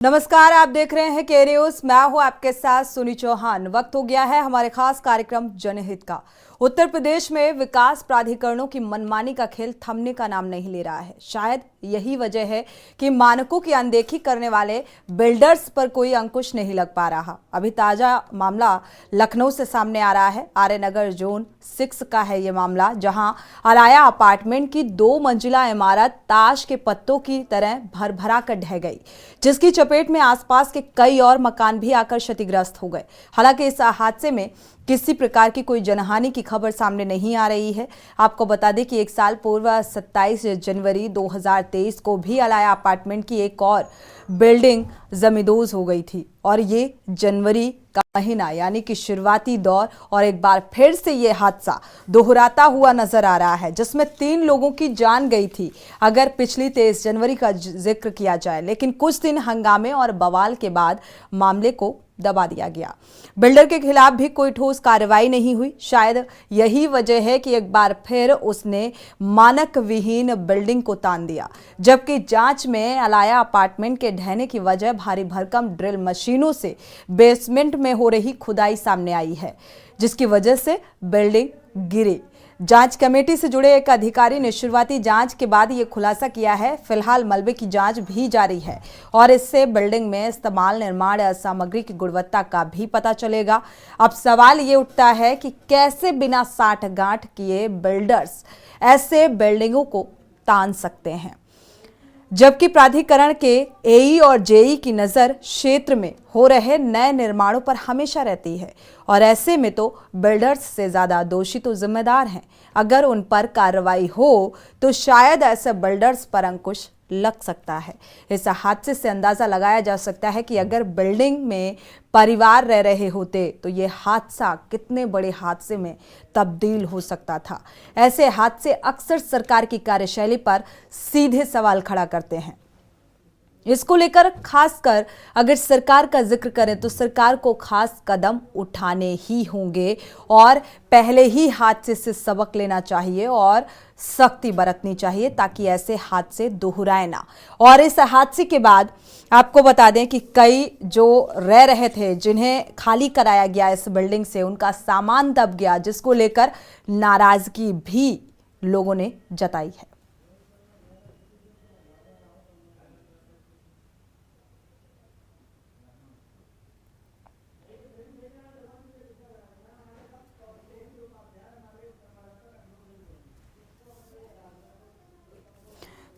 नमस्कार, आप देख रहे हैं के न्यूज। मैं हूं आपके साथ सुनी चौहान। वक्त हो गया है हमारे खास कार्यक्रम जनहित का। उत्तर प्रदेश में विकास प्राधिकरणों की मनमानी का खेल थमने का नाम नहीं ले रहा है। शायद यही वजह है कि मानकों की अनदेखी करने वाले बिल्डर्स पर कोई अंकुश नहीं लग पा रहा। अभी ताजा मामला लखनऊ से सामने आ रहा है। आर्यनगर जोन 6 का है ये मामला, जहां अलाया अपार्टमेंट की 2 मंजिला इमारत ताश के पत्तों की तरह भरभरा कर ढह गई, जिसकी चपेट में आसपास के कई और मकान भी आकर क्षतिग्रस्त हो गए। हालांकि इस हादसे में किसी प्रकार की कोई जनहानि की खबर सामने नहीं आ रही है। आपको बता दें कि एक साल पूर्व 27 जनवरी 2023 को भी अलाया अपार्टमेंट की एक और बिल्डिंग जमींदोज हो गई थी, और ये जनवरी का महीना यानी कि शुरुआती दौर, और एक बार फिर से ये हादसा दोहराता हुआ नजर आ रहा है, जिसमें 3 लोगों की जान गई थी अगर पिछली 23 जनवरी का जिक्र किया जाए। लेकिन कुछ दिन हंगामे और बवाल के बाद मामले को दबा दिया गया। बिल्डर के खिलाफ भी कोई ठोस कार्रवाई नहीं हुई। शायद यही वजह है कि एक बार फिर उसने मानक विहीन बिल्डिंग को तान दिया, जबकि जांच में अलाया अपार्टमेंट के ढहने की वजह भारी भरकम ड्रिल मशीनों से बेसमेंट में हो रही खुदाई सामने आई है, जिसकी वजह से बिल्डिंग गिरी। जांच कमेटी से जुड़े एक अधिकारी ने शुरुआती जांच के बाद ये खुलासा किया है। फिलहाल मलबे की जांच भी जारी है और इससे बिल्डिंग में इस्तेमाल निर्माण सामग्री की गुणवत्ता का भी पता चलेगा। अब सवाल ये उठता है कि कैसे बिना साठगांठ किए बिल्डर्स ऐसे बिल्डिंगों को तान सकते हैं, जबकि प्राधिकरण के एई और जेई की नज़र क्षेत्र में हो रहे नए निर्माणों पर हमेशा रहती है, और ऐसे में तो बिल्डर्स से ज़्यादा दोषी तो जिम्मेदार हैं। अगर उन पर कार्रवाई हो तो शायद ऐसे बिल्डर्स पर अंकुश लग सकता है। इस हादसे से अंदाज़ा लगाया जा सकता है कि अगर बिल्डिंग में परिवार रह रहे होते तो ये हादसा कितने बड़े हादसे में तब्दील हो सकता था। ऐसे हादसे अक्सर सरकार की कार्यशैली पर सीधे सवाल खड़ा करते हैं। इसको लेकर खासकर अगर सरकार का जिक्र करें तो सरकार को खास कदम उठाने ही होंगे, और पहले ही हादसे से सबक लेना चाहिए और सख्ती बरतनी चाहिए, ताकि ऐसे हादसे दोहराए ना। और इस हादसे के बाद आपको बता दें कि कई जो रह रहे थे, जिन्हें खाली कराया गया इस बिल्डिंग से, उनका सामान दब गया, जिसको लेकर नाराजगी भी लोगों ने जताई है।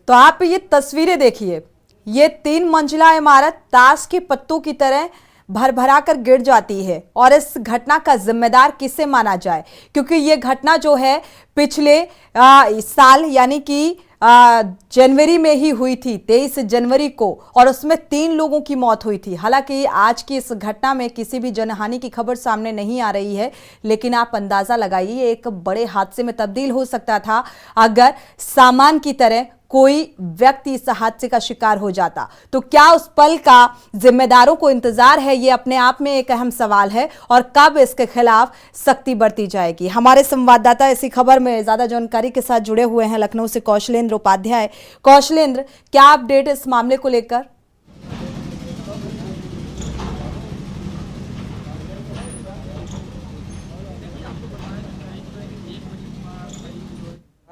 तो आप ये तस्वीरें देखिए, ये 3 मंजिला इमारत ताश के पत्तों की तरह भरभरा कर गिर जाती है, और इस घटना का जिम्मेदार किसे माना जाए, क्योंकि ये घटना जो है पिछले साल यानी कि जनवरी में ही हुई थी, 23 जनवरी को, और उसमें 3 लोगों की मौत हुई थी। हालांकि आज की इस घटना में किसी भी जनहानि की खबर सामने नहीं आ रही है, लेकिन आप अंदाजा लगाइए एक बड़े हादसे में तब्दील हो सकता था अगर सामान की तरह कोई व्यक्ति इस हादसे का शिकार हो जाता। तो क्या उस पल का जिम्मेदारों को इंतजार है, ये अपने आप में एक अहम सवाल है, और कब इसके खिलाफ सख्ती बरती जाएगी। हमारे संवाददाता इसी खबर में ज्यादा जानकारी के साथ जुड़े हुए हैं लखनऊ से कौशलेंद्र उपाध्याय। कौशलेंद्र, क्या अपडेट इस मामले को लेकर?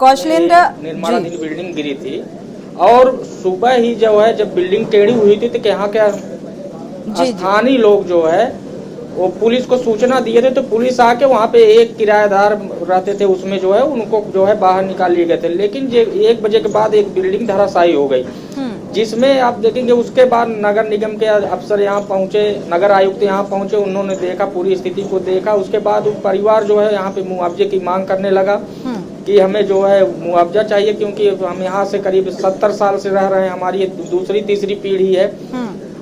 कौशलेंद्र, निर्माणाधीन बिल्डिंग गिरी थी, और सुबह ही जो है जब बिल्डिंग टेढ़ी हुई थी तो यहाँ क्या स्थानीय लोग जो है वो पुलिस को सूचना दिए थे, तो पुलिस आके वहाँ पे एक किराएदार रहते थे, उसमें जो है उनको जो है बाहर निकाल लिए गए थे। लेकिन 1 बजे के बाद एक बिल्डिंग धराशायी हो गई, जिसमें आप देखेंगे उसके बाद नगर निगम के अफसर यहाँ पहुंचे, नगर आयुक्त यहाँ पहुंचे, उन्होंने देखा, पूरी स्थिति को देखा। उसके बाद परिवार जो है यहाँ पे मुआवजे की मांग करने लगा कि हमें जो है मुआवजा चाहिए, क्योंकि हम यहाँ से करीब 70 साल से रह रहे हैं, हमारी दूसरी तीसरी पीढ़ी है।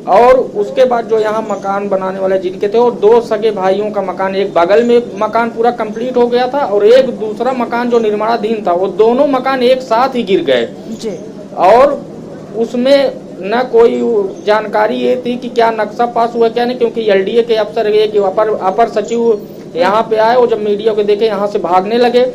और उसके बाद जो यहाँ मकान बनाने वाले जिनके थे, और 2 सगे भाइयों का मकान, एक बगल में मकान पूरा कंप्लीट हो गया था, और एक दूसरा मकान जो निर्माणाधीन था, वो दोनों मकान एक साथ ही गिर गए। और उसमें न कोई जानकारी ये थी कि क्या नक्शा पास हुआ क्या नहीं, क्योंकि एलडीए के अफसर एक अपर सचिव यहाँ पे आए, और जब मीडिया को देखे यहाँ से भागने लगे।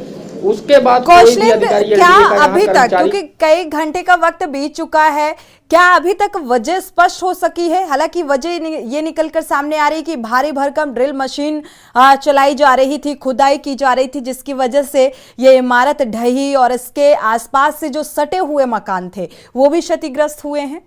उसके बाद कोई भी कौशलेंद्र, अधिकारी क्या LDA का यहाँ अभी तक, कर्मचारी क्योंकि कई घंटे का वक्त बीत चुका है, क्या अभी तक वजह स्पष्ट हो सकी है? हालांकि वजह ये निकलकर सामने आ रही कि भारी भरकम ड्रिल मशीन चलाई जा रही थी, खुदाई की जा रही थी, जिसकी वजह से ये इमारत ढही और इसके आसपास से जो सटे हुए मकान थे वो भी क्षतिग्रस्त हुए हैं।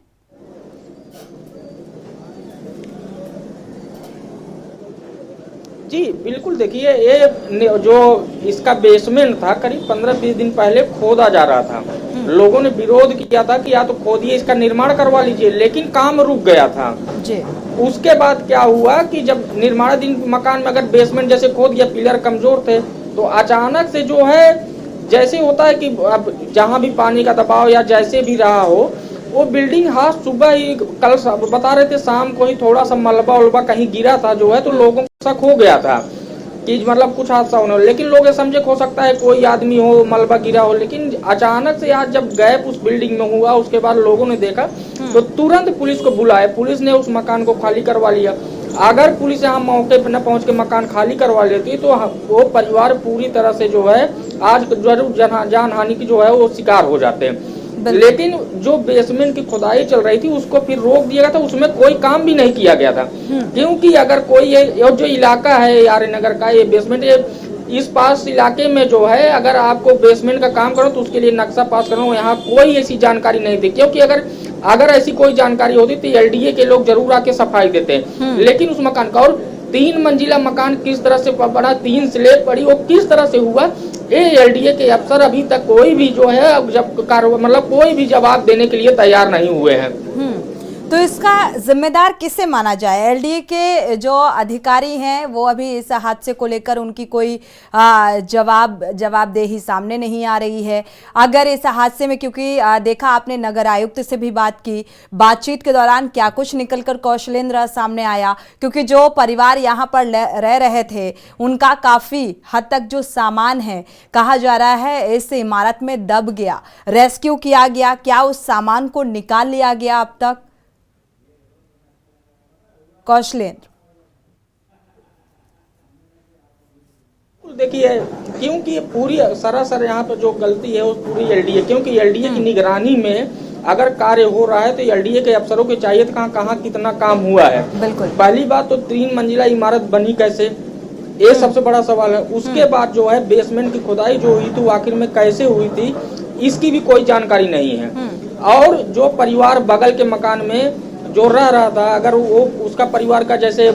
जी बिल्कुल, देखिए ये जो इसका बेसमेंट था करीब 15-20 दिन पहले खोदा जा रहा था। लोगों ने विरोध किया था कि या तो खोदिए, इसका निर्माण करवा लीजिए, लेकिन काम रुक गया था जी। उसके बाद क्या हुआ कि जब निर्माणाधीन मकान में अगर बेसमेंट जैसे खोद दिया, पिलर कमजोर थे, तो अचानक से जो है जैसे होता है कि अब जहां भी पानी का दबाव या जैसे भी रहा हो, वो बिल्डिंग हाँ सुबह ही कल बता रहे थे शाम को ही थोड़ा सा मलबा उलबा कहीं गिरा था जो है, तो लोगों को शक हो गया था कि मतलब कुछ हादसा होने, लेकिन लोग ये समझे हो सकता है कोई आदमी हो, मलबा गिरा हो, लेकिन अचानक से आज जब गैप उस बिल्डिंग में हुआ उसके बाद लोगों ने देखा तो तुरंत पुलिस को बुलाया, पुलिस ने उस मकान को खाली करवा लिया। अगर पुलिस यहाँ मौके पर न पहुंच के मकान खाली करवा लेती तो वो परिवार पूरी तरह से जो है आज जरूर जान हानि की जो है वो शिकार हो जाते हैं। लेकिन जो बेसमेंट की खुदाई चल रही थी उसको फिर रोक दिया गया था, उसमें कोई काम भी नहीं किया गया था, क्योंकि अगर कोई ये जो इलाका है आर्य नगर का, ये बेसमेंट इस पास इलाके में जो है अगर आपको बेसमेंट का काम करो तो उसके लिए नक्शा पास करो, यहाँ कोई ऐसी जानकारी नहीं थी, क्योंकि अगर ऐसी कोई जानकारी होती तो LDA के लोग जरूर आके सफाई देते, लेकिन उस मकान का, और 3 मंजिला मकान किस तरह से बड़ा, 3 स्लैब पड़ी, वो किस तरह से हुआ, ये LDA के अफसर अभी तक कोई भी जो है मतलब कोई भी जवाब देने के लिए तैयार नहीं हुए हैं। तो इसका जिम्मेदार किसे माना जाए? LDA के जो अधिकारी हैं वो अभी इस हादसे को लेकर उनकी कोई जवाबदेही सामने नहीं आ रही है। अगर इस हादसे में, क्योंकि देखा आपने नगर आयुक्त से भी बात की, बातचीत के दौरान क्या कुछ निकलकर कौशलेंद्र सामने आया, क्योंकि जो परिवार यहाँ पर रह रहे थे उनका काफी हद तक जो सामान है कहा जा रहा है इस इमारत में दब गया, रेस्क्यू किया गया, क्या उस सामान को निकाल लिया गया अब तक? कौशलेंद्र, देखिए क्योंकि ये पूरी सरासर यहाँ पर जो गलती है वो पूरी LDA, क्योंकि LDA की निगरानी में अगर कार्य हो रहा है तो LDA के अफसरों को चाहिए कहाँ कहाँ कितना काम हुआ है। बिल्कुल। पहली बात तो 3 मंजिला इमारत बनी कैसे, ये सबसे बड़ा सवाल है। उसके बाद जो है बेसमेंट की खुदाई जो हुई थी आखिर में कैसे हुई थी इसकी भी कोई जानकारी नहीं है। और जो परिवार बगल के मकान में जो रह रहा था, अगर वो उसका परिवार का जैसे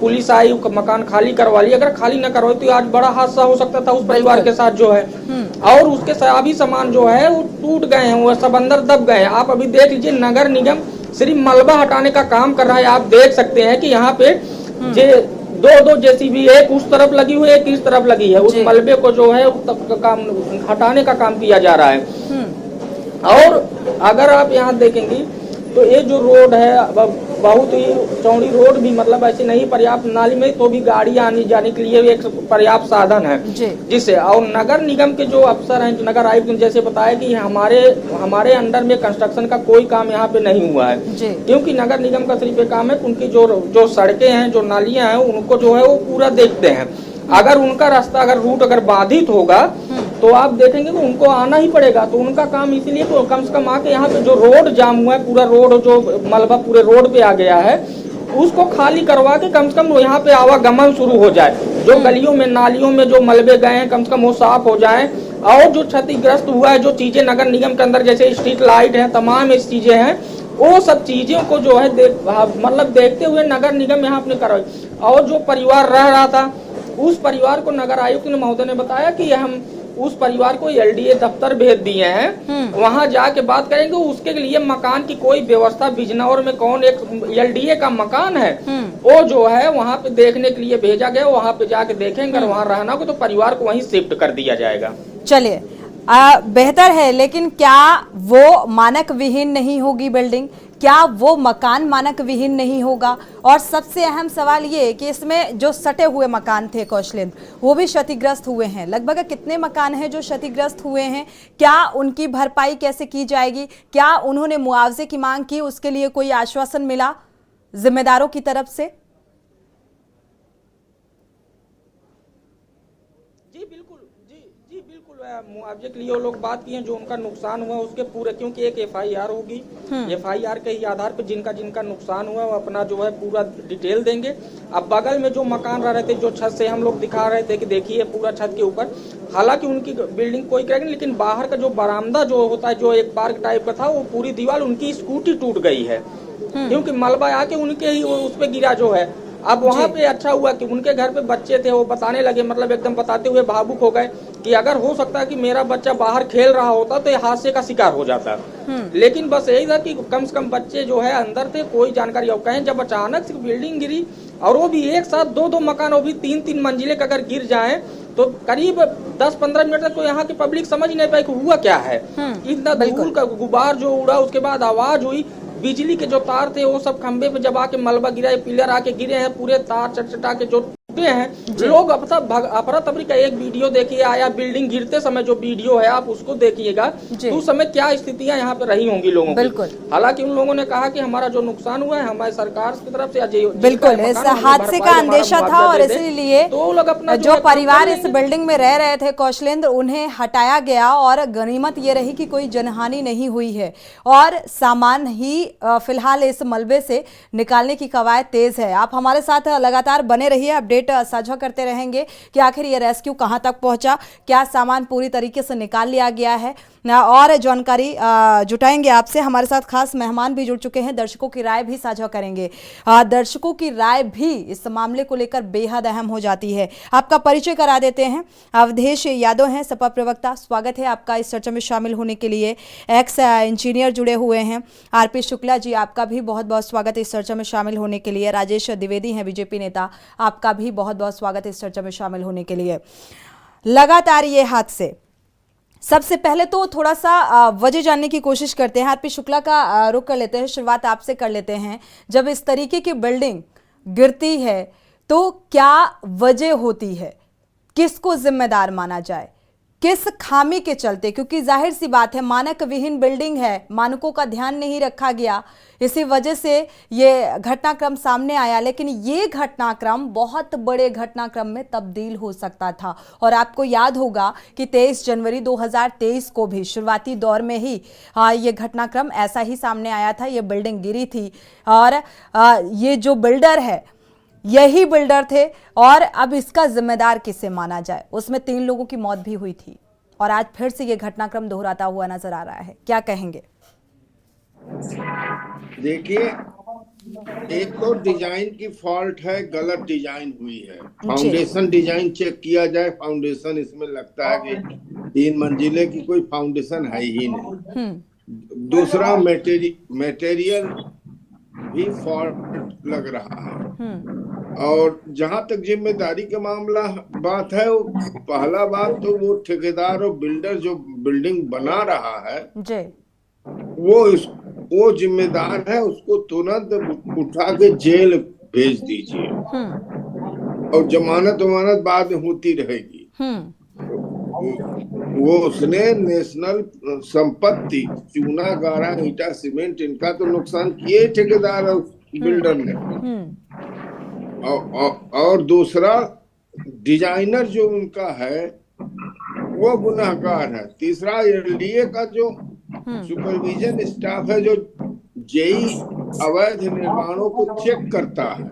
पुलिस आई मकान खाली करवा लिया, अगर खाली न करवाई तो आज बड़ा हादसा हो सकता था उस परिवार के साथ जो है, और उसके सभी सामान जो है वो टूट गए हैं, वो सब अंदर दब गए हैं। आप अभी देख लीजिए नगर निगम सिर्फ मलबा हटाने का काम कर रहा है, आप देख सकते हैं कि यहाँ पे दो JCB, एक उस तरफ लगी हुई है, एक इस तरफ लगी है, उस मलबे को जो है काम हटाने का काम किया जा रहा है। और अगर आप यहाँ देखेंगे तो ये जो रोड है बहुत ही चौड़ी रोड भी, मतलब ऐसी नहीं पर्याप्त नाली में, तो भी गाड़ी आने जाने के लिए एक पर्याप्त साधन है जिससे। और नगर निगम के जो अफसर हैं, जो नगर आयुक्त जैसे बताया कि हमारे अंडर में कंस्ट्रक्शन का कोई काम यहाँ पे नहीं हुआ है, क्योंकि नगर निगम का सिर्फ एक काम है उनकी जो सड़कें हैं, जो नालियां हैं, उनको जो है वो पूरा देखते हैं। अगर उनका रास्ता अगर रूट अगर बाधित होगा तो आप देखेंगे कि उनको आना ही पड़ेगा, तो उनका काम इसीलिए तो कम से कम आके यहाँ पे जो रोड जाम हुआ है, पूरा रोड जो मलबा पूरे रोड पे आ गया है, उसको खाली करवा के कम से कम यहाँ पे आवागमन शुरू हो जाए, जो गलियों में नालियों में जो मलबे गए हैं कम से कम वो साफ हो जाए। और जो क्षतिग्रस्त हुआ है, जो चीजें नगर निगम के अंदर जैसे स्ट्रीट लाइट है, तमाम ऐसी चीजें हैं, वो सब चीजों को जो है मतलब देखते हुए नगर निगम यहाँ अपने करवाई। और जो परिवार रह रहा था उस परिवार को नगर आयुक्त ने महोदय ने बताया कि हम उस परिवार को LDA दफ्तर भेज दिए हैं, वहां जाके बात करेंगे। उसके लिए मकान की कोई व्यवस्था, बिजनौर में कौन एक LDA का मकान है वो जो है वहां पे देखने के लिए भेजा गया, वहां पे जाके देखेंगे, अगर वहां रहना हो तो परिवार को वहीं शिफ्ट कर दिया जाएगा। चलिए बेहतर है, लेकिन क्या वो मानक विहीन नहीं होगी बिल्डिंग? क्या वो मकान मानक विहीन नहीं होगा? और सबसे अहम सवाल ये कि इसमें जो सटे हुए मकान थे कौशलेंद्र, वो भी क्षतिग्रस्त हुए हैं। लगभग कितने मकान हैं जो क्षतिग्रस्त हुए हैं? क्या उनकी भरपाई कैसे की जाएगी? क्या उन्होंने मुआवजे की मांग की? उसके लिए कोई आश्वासन मिला जिम्मेदारों की तरफ से? जी बिल्कुल मुआवजे के लिए वो लोग बात किए, जो उनका नुकसान हुआ उसके पूरे, क्योंकि एक FIR होगी, FIR के ही आधार पर जिनका नुकसान हुआ वो अपना जो है पूरा डिटेल देंगे। अब बगल में जो मकान रह रहे थे, जो छत से हम लोग दिखा रहे थे कि देखिए पूरा छत के ऊपर, हालांकि उनकी बिल्डिंग कोई क्रैक नहीं, लेकिन बाहर का जो बरामदा जो होता है, जो एक पार्क टाइप का था, वो पूरी दीवार उनकी स्कूटी टूट गई है, क्योंकि मलबा आके उनके ही उस पे गिरा जो है। अब वहाँ पे अच्छा हुआ कि उनके घर पे बच्चे थे, वो बताने लगे, मतलब एकदम बताते हुए भावुक हो गए कि अगर हो सकता है कि मेरा बच्चा बाहर खेल रहा होता तो ये हादसे का शिकार हो जाता। लेकिन बस यही था कि कम से कम बच्चे जो है अंदर थे, कोई जानकारी। और कहें जब अचानक से बिल्डिंग गिरी, और वो भी एक साथ दो मकान, वो भी 3-3 मंजिले का अगर गिर जाए तो करीब 10-15 मिनट तक तो यहाँ की पब्लिक समझ नहीं पाई कि हुआ क्या है। इतना धूल का गुबार जो उड़ा, उसके बाद आवाज हुई, बिजली के जो तार थे वो सब खंबे पे जब आके मलबा गिरा, पिलर आके गिरे हैं, पूरे तार चटचटा के जो टूटे हैं। लोग अफरा तफरी का एक वीडियो देखिए आया, बिल्डिंग गिरते समय जो वीडियो है आप उसको देखिएगा, तो उस समय क्या स्थितियां यहाँ पे रही होंगी लोगों की। हालांकि उन लोगों ने कहा कि हमारा जो नुकसान हुआ है हमारी सरकार की तरफ से बिल्कुल इस हादसे का अंदेशा था, और इसीलिए तो लोग अपना जो परिवार इस बिल्डिंग में रह रहे थे कौशलेंद्र, उन्हें हटाया गया। और गनीमत ये रही कि कोई जनहानि नहीं हुई है, और सामान ही फिलहाल इस मलबे से निकालने की कवायद तेज है। आप हमारे साथ लगातार बने रहिए, अपडेट साझा करते रहेंगे कि आखिर ये रेस्क्यू कहां तक पहुंचा, क्या सामान पूरी तरीके से निकाल लिया गया है, और जानकारी जुटाएंगे आपसे। हमारे साथ खास मेहमान भी जुड़ चुके हैं, दर्शकों की राय भी साझा करेंगे। दर्शकों की राय भी इस मामले को लेकर बेहद अहम हो जाती है। आपका परिचय करा देते हैं, अवधेश यादव हैं, सपा प्रवक्ता। स्वागत है आपका इस चर्चा में शामिल होने के लिए। एक्स इंजीनियर जुड़े हुए हैं, RP शुक्ला जी, आपका भी बहुत बहुत स्वागत है इस चर्चा में शामिल होने के लिए। राजेश द्विवेदी हैं, BJP नेता, आपका भी बहुत बहुत स्वागत है इस चर्चा में शामिल होने के लिए। लगातार ये हादसे, सबसे पहले तो थोड़ा सा वजह जानने की कोशिश करते हैं। RP शुक्ला का रुख कर लेते हैं, शुरुआत आपसे कर लेते हैं। जब इस तरीके की बिल्डिंग गिरती है तो क्या वजह होती है, किसको जिम्मेदार माना जाए, किस खामी के चलते? क्योंकि जाहिर सी बात है मानक विहीन बिल्डिंग है, मानकों का ध्यान नहीं रखा गया, इसी वजह से ये घटनाक्रम सामने आया। लेकिन ये घटनाक्रम बहुत बड़े घटनाक्रम में तब्दील हो सकता था। और आपको याद होगा कि 23 जनवरी 2023 को भी शुरुआती दौर में ही ये घटनाक्रम ऐसा ही सामने आया था। ये बिल्डिंग गिरी थी, और ये जो बिल्डर है यही बिल्डर थे, और अब इसका जिम्मेदार किसे माना जाए? उसमें 3 लोगों की मौत भी हुई थी, और आज फिर से ये घटनाक्रम दोहराता हुआ नजर आ रहा है। क्या कहेंगे? देखिए, एक तो डिजाइन की फॉल्ट है, गलत डिजाइन हुई है। फाउंडेशन डिजाइन चेक किया जाए, फाउंडेशन इसमें लगता है कि 3 मंजिले की कोई फाउंडेशन है ही नहीं। दूसरा मटेरियल भी फॉल्ट लग रहा है। और जहां तक जिम्मेदारी का मामला बात है, वो पहला बात तो वो ठेकेदार और बिल्डर जो बिल्डिंग बना रहा है वो जिम्मेदार है, उसको तुरंत उठा के जेल भेज दीजिए, और जमानत बाद में होती रहेगी। वो उसने नेशनल संपत्ति, चूना गारा ईटा सीमेंट, इनका तो नुकसान किए ठेकेदार और बिल्डर ने। और दूसरा डिजाइनर जो उनका है वो गुनाहगार है। तीसरा LDA का जो सुपरविजन स्टाफ है, जो जेई अवैध निर्माणों को चेक करता है,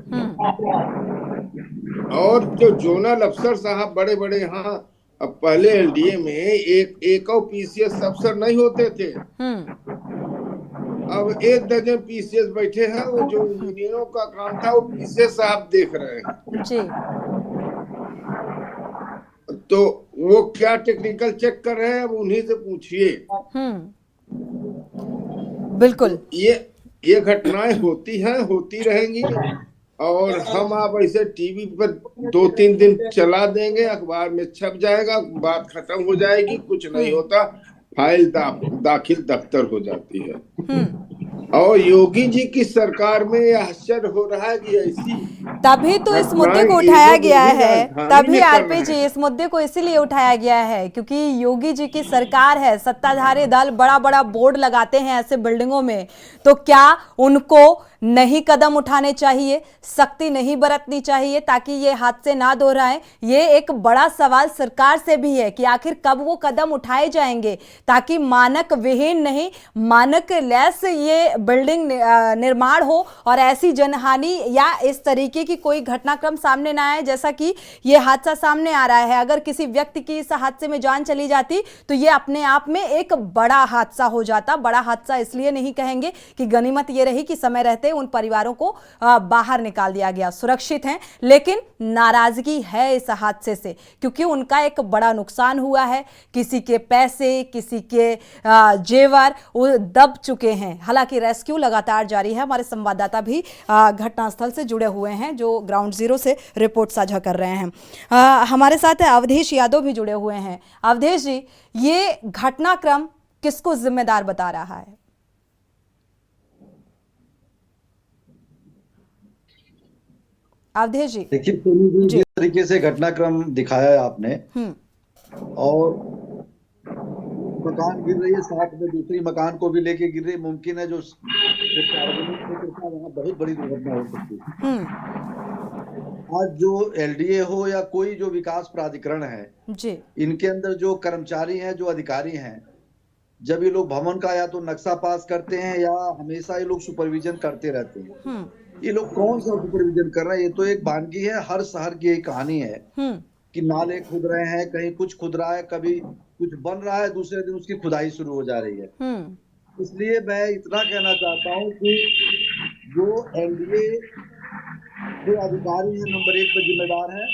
और जो जोनल अफसर साहब बड़े बड़े, यहाँ अब पहले LDA में एक PCS अफसर नहीं होते थे, अब 1 दर्जन PCS बैठे हैं। वो जो इंजीनियरों का काम था वो PCS साहब देख रहे हैं जी। तो वो क्या टेक्निकल चेक कर रहे हैं, अब उन्हीं से पूछिए। बिल्कुल, ये घटनाएं होती हैं, होती रहेंगी, और हम आप ऐसे टीवी पर 2-3 दिन चला देंगे, अखबार में छप जाएगा, बात खत्म हो जाएगी, कुछ नहीं होता, फाइल दाखिल दफ्तर हो जाती है। और योगी जी की सरकार में यह आश्चर्य हो रहा है कि ऐसी तभी तो इस मुद्दे को घटनाएं उठाया ये लोग गया भी है, राजधानी तभी में कर आरपी रहे जी हैं। इस मुद्दे को इसीलिए उठाया गया है क्योंकि योगी जी की सरकार है, सत्ताधारी दल बड़ा बड़ा बोर्ड लगाते हैं ऐसे बिल्डिंगों में, तो क्या उनको नहीं कदम उठाने चाहिए, सख्ती नहीं बरतनी चाहिए ताकि ये हादसे ना दोहराएं? ये एक बड़ा सवाल सरकार से भी है कि आखिर कब वो कदम उठाए जाएंगे ताकि मानक विहीन नहीं, मानक लेस ये बिल्डिंग निर्माण हो और ऐसी जनहानि या इस तरीके की कोई घटनाक्रम सामने ना आए जैसा कि ये हादसा सामने आ रहा है। अगर किसी व्यक्ति की इस हादसे में जान चली जाती तो ये अपने आप में एक बड़ा हादसा हो जाता। बड़ा हादसा इसलिए नहीं कहेंगे कि गनीमत ये रही कि समय रहते उन परिवारों को बाहर निकाल दिया गया, सुरक्षित हैं, लेकिन नाराजगी है इस हादसे से क्योंकि उनका एक बड़ा नुकसान हुआ है। किसी के पैसे, किसी के जेवर वो दब चुके हैं। हालांकि रेस्क्यू लगातार जारी है। हमारे संवाददाता भी घटनास्थल से जुड़े हुए हैं जो ग्राउंड जीरो से रिपोर्ट साझा कर रहे हैं। हमारे साथ अवधेश यादव भी जुड़े हुए हैं। अवधेश जी, ये घटनाक्रम किसको जिम्मेदार बता रहा है? अवधेश जी देखिए सोनू जी, जिस तरीके से घटनाक्रम दिखाया है आपने, और मकान गिर रही है, साथ में दूसरी मकान को भी लेके गिर रही, मुमकिन है जो सार्वजनिक क्षेत्र का वहाँ बहुत बड़ी दुर्घटना हो सकती है। आज जो एलडीए हो या कोई जो विकास प्राधिकरण है जी, इनके अंदर जो कर्मचारी हैं, जो अधिकारी हैं, जब ये लोग भवन का या तो नक्शा पास करते हैं या हमेशा ये लोग सुपरविजन करते रहते हैं। ये लोग कौन सा सुपरविजन कर रहे हैं? ये तो एक वानगी है, हर शहर की एक कहानी है कि नाले खुद रहे हैं, कहीं कुछ खुद रहा है, कभी कुछ बन रहा है, दूसरे दिन उसकी खुदाई शुरू हो जा रही है। इसलिए मैं इतना कहना चाहता हूँ कि जो एनडीए के अधिकारी हैं नंबर 1 पे जिम्मेदार है,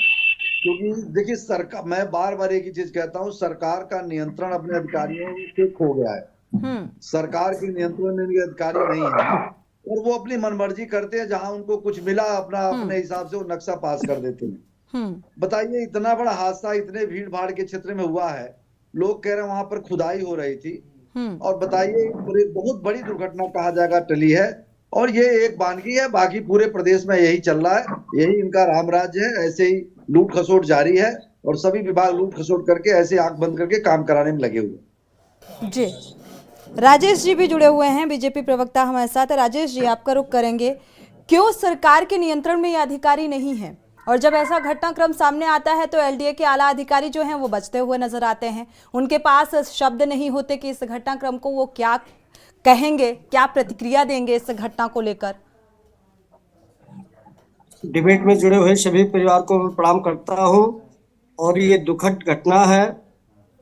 क्योंकि देखिए सरकार, मैं बार बार एक ही चीज कहता हूँ, सरकार का नियंत्रण अपने अधिकारियों से खो गया है। सरकार के नियंत्रण में इनके अधिकारी नहीं है और वो अपनी मनमर्जी करते हैं, जहां उनको कुछ मिला अपने हिसाब से वो नक्शा पास कर देते हैं। बताइए, इतना बड़ा हादसा इतने भीड़ भाड़ के क्षेत्र में हुआ है, लोग कह रहे हैं वहां पर खुदाई हो रही थी, और बताइए बहुत बड़ी दुर्घटना कहा जाएगा टली है। और ये एक वानगी है, बाकी पूरे प्रदेश में यही चल रहा है, यही इनका राम राज्य है। ऐसे ही लूट खसोट जारी है और सभी विभाग लूट खसोट करके ऐसे आंख बंद करके काम कराने में लगे हुए। जी, राजेश जी भी जुड़े हुए हैं, बीजेपी प्रवक्ता हमारे साथ है। राजेश जी, आपका रुख करेंगे, क्यों सरकार के नियंत्रण में ये अधिकारी नहीं है? और जब ऐसा घटनाक्रम सामने आता है तो एलडीए के आला अधिकारी जो हैं वो बचते हुए नजर आते हैं, उनके पास शब्द नहीं होते कि इस घटनाक्रम को वो क्या कहेंगे, क्या प्रतिक्रिया देंगे इस घटना को लेकर। डिबेट में जुड़े हुए सभी परिवार को मैं प्रणाम करता हूं और ये दुखद घटना है।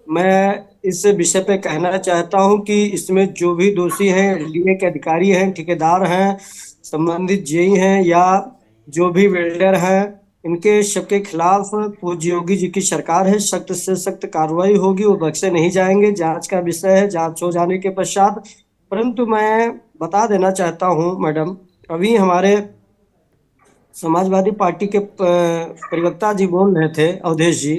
मैं इस विषय पे कहना चाहता हूं कि इसमें जो भी दोषी हैं, एलडीए के अधिकारी हैं, ठेकेदार हैं, संबंधित जेई हैं या जो भी बिल्डर हैं, इनके सबके खिलाफ पूज्य योगी जी की सरकार है, सख्त से सख्त कार्रवाई होगी, वो बख्शे नहीं जाएंगे। जांच का विषय है, जांच हो जाने के पश्चात। परंतु मैं बता देना चाहता हूं मैडम, अभी हमारे समाजवादी पार्टी के प्रवक्ता जी बोल रहे थे, अवधेश जी,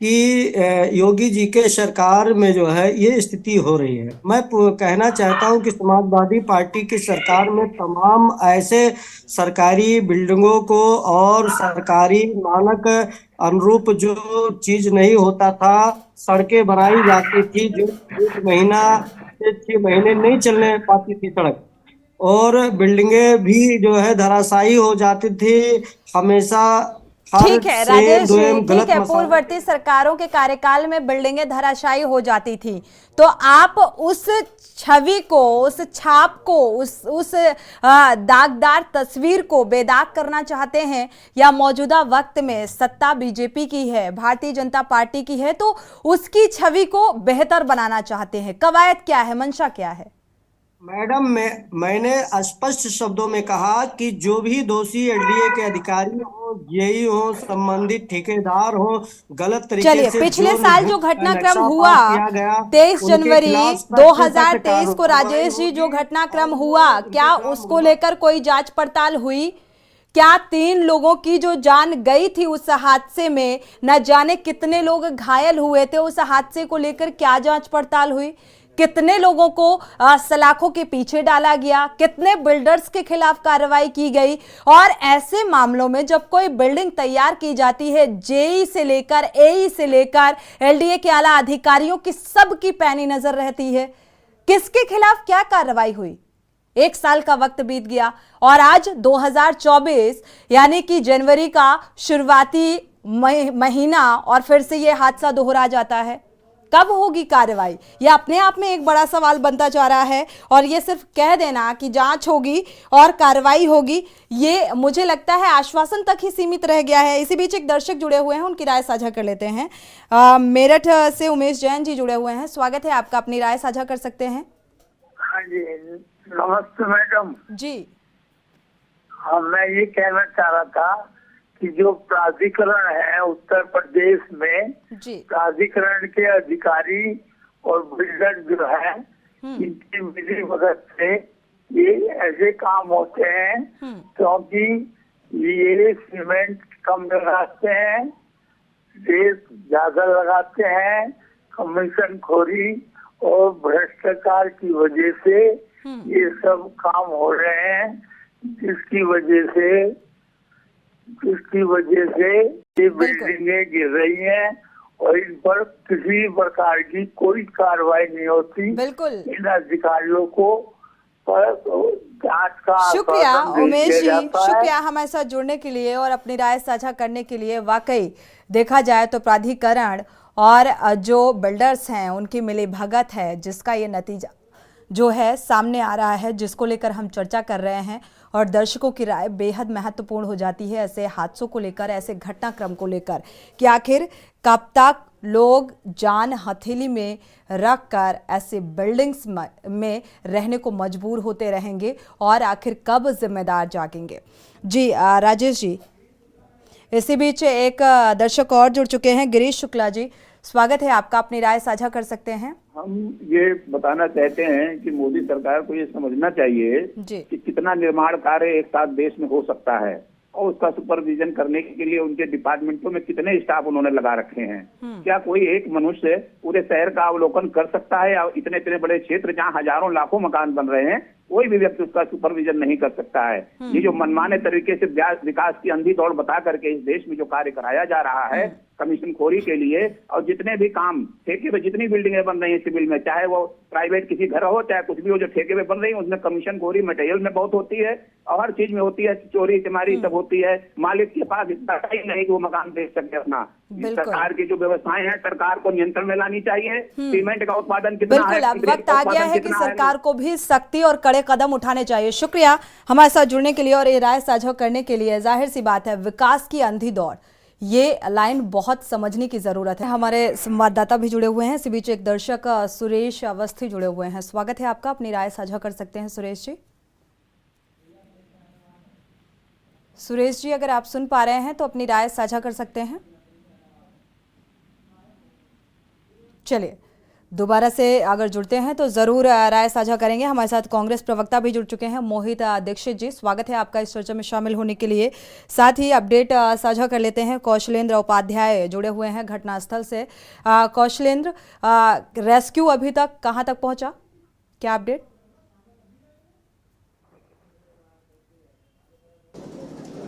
कि योगी जी के सरकार में जो है ये स्थिति हो रही है। मैं कहना चाहता हूं कि समाजवादी पार्टी की सरकार में तमाम ऐसे सरकारी बिल्डिंगों को और सरकारी मानक अनुरूप जो चीज नहीं होता था, सड़कें बनाई जाती थी जो 1 महीना से 6 महीने नहीं चलने पाती थी सड़क, और बिल्डिंगें भी जो है धराशायी हो जाती थी हमेशा। ठीक है राजेश जी, ठीक है, पूर्ववर्ती सरकारों के कार्यकाल में बिल्डिंगें धराशायी हो जाती थी, तो आप उस छवि को, उस छाप को, उस दागदार तस्वीर को बेदाग करना चाहते हैं, या मौजूदा वक्त में सत्ता बीजेपी की है, भारतीय जनता पार्टी की है, तो उसकी छवि को बेहतर बनाना चाहते हैं? कवायद क्या है, मंशा क्या है? मैडम, मैंने स्पष्ट शब्दों में कहा कि जो भी दोषी एलडीए के अधिकारी हो, जेई हो, संबंधित ठेकेदार हो, गलत तरीके से पिछले साल जो घटनाक्रम हुआ 23 जनवरी 2023 को, राजेश जी, जो घटनाक्रम हुआ, क्या उसको लेकर कोई जांच पड़ताल हुई? क्या 3 लोगों की जो जान गई थी उस हादसे में, न जाने कितने लोग घायल हुए थे, उस हादसे को लेकर क्या जांच पड़ताल हुई? कितने लोगों को सलाखों के पीछे डाला गया, कितने बिल्डर्स के खिलाफ कार्रवाई की गई। और ऐसे मामलों में जब कोई बिल्डिंग तैयार की जाती है, जेई से लेकर एई से लेकर एलडीए के आला अधिकारियों की सबकी पैनी नजर रहती है। किसके खिलाफ क्या कार्रवाई हुई? 1 साल का वक्त बीत गया और आज 2024 यानी कि जनवरी का शुरुआती महीना और फिर से ये हादसा दोहरा जाता है। कब होगी कार्रवाई? ये अपने आप में एक बड़ा सवाल बनता जा रहा है। और ये सिर्फ कह देना कि जांच होगी और कार्रवाई होगी, ये मुझे लगता है आश्वासन तक ही सीमित रह गया है। इसी बीच एक दर्शक जुड़े हुए हैं, उनकी राय साझा कर लेते हैं। मेरठ से उमेश जैन जी जुड़े हुए हैं, स्वागत है आपका, अपनी राय साझा कर सकते हैं। हाँ जी, नमस्ते मैडम जी। हाँ, मैं ये कहना चाह रहा था कि जो प्राधिकरण है उत्तर प्रदेश में, जी। प्राधिकरण के अधिकारी और बिल्डर जो है इनकी मिली मदद से ये ऐसे काम होते हैं, क्योंकि ये सीमेंट कम लगाते हैं, रेत ज्यादा लगाते हैं, कमीशन खोरी और भ्रष्टाचार की वजह से ये सब काम हो रहे हैं, जिसकी वजह से ये बिल्डिंगें गिर रही हैं और इन पर किसी प्रकार की कोई कार्रवाई नहीं होती। बिल्कुल। इन अधिकारियों को पर जांच का शुक्रिया उमेश जी, शुक्रिया है। हमारे साथ जुड़ने के लिए और अपनी राय साझा करने के लिए। वाकई देखा जाए तो प्राधिकरण और जो बिल्डर्स हैं उनकी मिलीभगत है, जिसका ये नतीजा जो है सामने आ रहा है, जिसको लेकर हम चर्चा कर रहे हैं। और दर्शकों की राय बेहद महत्वपूर्ण हो जाती है ऐसे हादसों को लेकर, ऐसे घटनाक्रम को लेकर, कि आखिर कब तक लोग जान हथेली में रखकर ऐसे बिल्डिंग्स में रहने को मजबूर होते रहेंगे और आखिर कब जिम्मेदार जागेंगे। जी राजेश जी, इसी बीच एक दर्शक और जुड़ चुके हैं, गिरीश शुक्ला जी, स्वागत है आपका, अपनी राय साझा कर सकते हैं। हम ये बताना चाहते हैं कि मोदी सरकार को ये समझना चाहिए कि कितना निर्माण कार्य एक साथ देश में हो सकता है और उसका सुपरविजन करने के लिए उनके डिपार्टमेंटों में कितने स्टाफ उन्होंने लगा रखे हैं। क्या कोई एक मनुष्य पूरे शहर का अवलोकन कर सकता है? या इतने इतने बड़े क्षेत्र जहाँ हजारों लाखों मकान बन रहे हैं, कोई भी व्यक्ति उसका सुपरविजन नहीं कर सकता है। ये जो मनमाने तरीके से विकास की अंधी दौड़ बता करके इस देश में जो कार्य कराया जा रहा है कमीशन खोरी के लिए, और जितने भी काम ठेके पे जितनी बिल्डिंगें बन रही हैं सिविल में, चाहे वो प्राइवेट किसी घर हो चाहे कुछ भी हो, जो ठेके पे बन रही है उसमें कमीशन खोरी मटेरियल में बहुत होती है और हर चीज में होती है, चोरी चमारी सब होती है। मालिक के पास इतना ही नहीं कि वो मकान बेच सके अपना। सरकार की जो व्यवस्थाएं हैं सरकार को नियंत्रण में लानी चाहिए। सीमेंट का उत्पादन कितना है? बिल्कुल, अब वक्त आ गया है कि सरकार को भी सख्ती और कड़े कदम उठाने चाहिए। शुक्रिया हमारे साथ जुड़ने के लिए और ये राय साझा करने के लिए। जाहिर सी बात है, विकास की अंधी दौड़, ये लाइन बहुत समझने की जरूरत है। हमारे संवाददाता भी जुड़े हुए हैं, इसी बीच एक दर्शक सुरेश अवस्थी जुड़े हुए हैं, स्वागत है आपका, अपनी राय साझा कर सकते हैं सुरेश जी। सुरेश जी, अगर आप सुन पा रहे हैं तो अपनी राय साझा कर सकते हैं। चलिए दोबारा से अगर जुड़ते हैं तो जरूर राय साझा करेंगे। हमारे साथ कांग्रेस प्रवक्ता भी जुड़ चुके हैं, मोहित दीक्षित जी, स्वागत है आपका इस चर्चा में शामिल होने के लिए। साथ ही अपडेट साझा कर लेते हैं, कौशलेंद्र उपाध्याय जुड़े हुए हैं घटनास्थल से। कौशलेंद्र, रेस्क्यू अभी तक कहां तक पहुंचा, क्या अपडेट?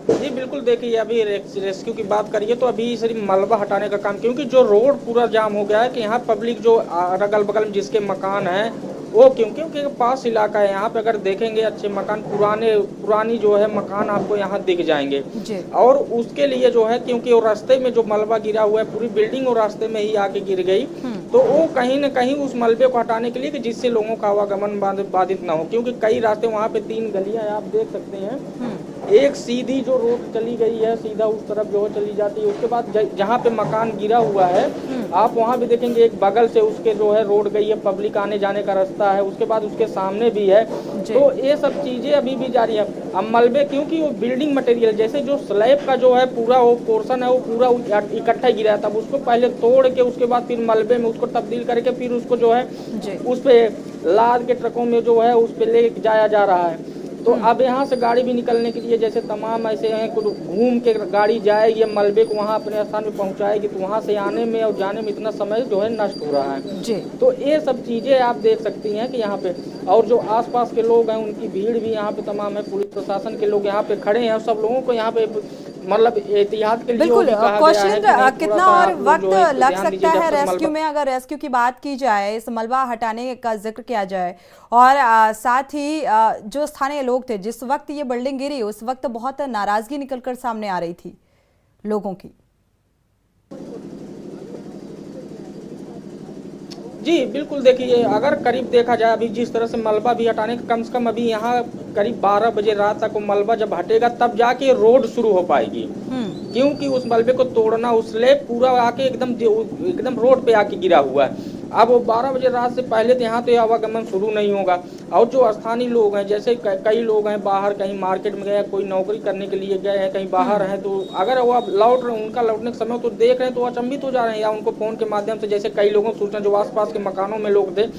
जी बिल्कुल, देखिए अभी रेस्क्यू की बात करिए तो अभी सिर्फ मलबा हटाने का काम, क्योंकि जो रोड पूरा जाम हो गया है कि यहाँ पब्लिक जो अगल बगल में जिसके मकान है वो क्योंकि पास इलाका है, यहाँ पे अगर देखेंगे अच्छे मकान पुरानी जो है मकान आपको यहाँ दिख जाएंगे। और उसके लिए जो है क्योंकि वो रास्ते में जो मलबा गिरा हुआ है, पूरी बिल्डिंग और रास्ते में ही आके गिर गई, तो वो कहीं न कहीं उस मलबे को हटाने के लिए कि जिससे लोगों का आवागमन बाधित ना हो, क्योंकि कई रास्ते वहाँ पे 3 गलियां आप देख सकते हैं, एक सीधी जो रोड चली गई है सीधा उस तरफ जो चली जाती है, उसके बाद जहाँ पे मकान गिरा हुआ है आप वहाँ भी देखेंगे एक बगल से उसके जो है रोड गई है, पब्लिक आने जाने का रास्ता है, उसके बाद उसके सामने भी है, तो ये सब चीजें अभी भी जारी है। अब मलबे क्योंकि वो बिल्डिंग मटेरियल जैसे जो स्लैब का जो है पूरा वो पोर्शन है वो पूरा इकट्ठा गिरा है, तब उसको पहले तोड़ के उसके बाद फिर मलबे में उसको तब्दील करके फिर उसको जो है उस पे लाद के ट्रकों में जो है उस पे ले जाया जा रहा है। तो अब यहाँ से गाड़ी भी निकलने के लिए जैसे तमाम ऐसे हैं, कुछ घूम के गाड़ी जाएगी या मलबे को वहाँ अपने स्थान पे पहुँचाएगी, तो वहाँ से आने में और जाने में इतना समय जो है नष्ट हो रहा है जी। तो ये सब चीज़ें आप देख सकती हैं कि यहाँ पे, और जो आसपास के लोग हैं उनकी भीड़ भी यहाँ पे तमाम है, पुलिस प्रशासन के लोग यहाँ पे खड़े हैं, सब लोगों को यहाँ पे मतलब एहतियात के लिए बिल्कुल। कौशलेंद्र, कितना और वक्त लग सकता है रेस्क्यू रेस्क्यू में? अगर रेस्क्यू की बात की जाए, इस मलबा हटाने का जिक्र किया जाए, और साथ ही जो स्थानीय लोग थे, जिस वक्त ये बिल्डिंग गिरी उस वक्त बहुत नाराजगी निकलकर सामने आ रही थी लोगों की। जी बिल्कुल, देखिए अगर करीब देखा जाए अभी जिस तरह से मलबा भी हटाने का, कम से कम अभी यहाँ करीब 12 बजे रात तक वो मलबा जब हटेगा तब जाके रोड शुरू हो पाएगी, क्योंकि उस मलबे को तोड़ना, उस स्लैब पूरा आके एकदम रोड पे आके गिरा हुआ है। अब वो 12 बजे रात से पहले तो यहाँ तो आवागमन शुरू नहीं होगा। और जो स्थानीय लोग हैं, जैसे कई लोग हैं बाहर कहीं मार्केट में गए, कोई नौकरी करने के लिए गए हैं, कहीं बाहर हैं, तो अगर वो अब लौट रहे हैं, उनका लौटने के समय तो देख रहे हैं तो अचंभित हो जा रहे हैं, या उनको फ़ोन के माध्यम से, जैसे कई लोगों को सूचना, जो आसपास के मकानों में लोग थे,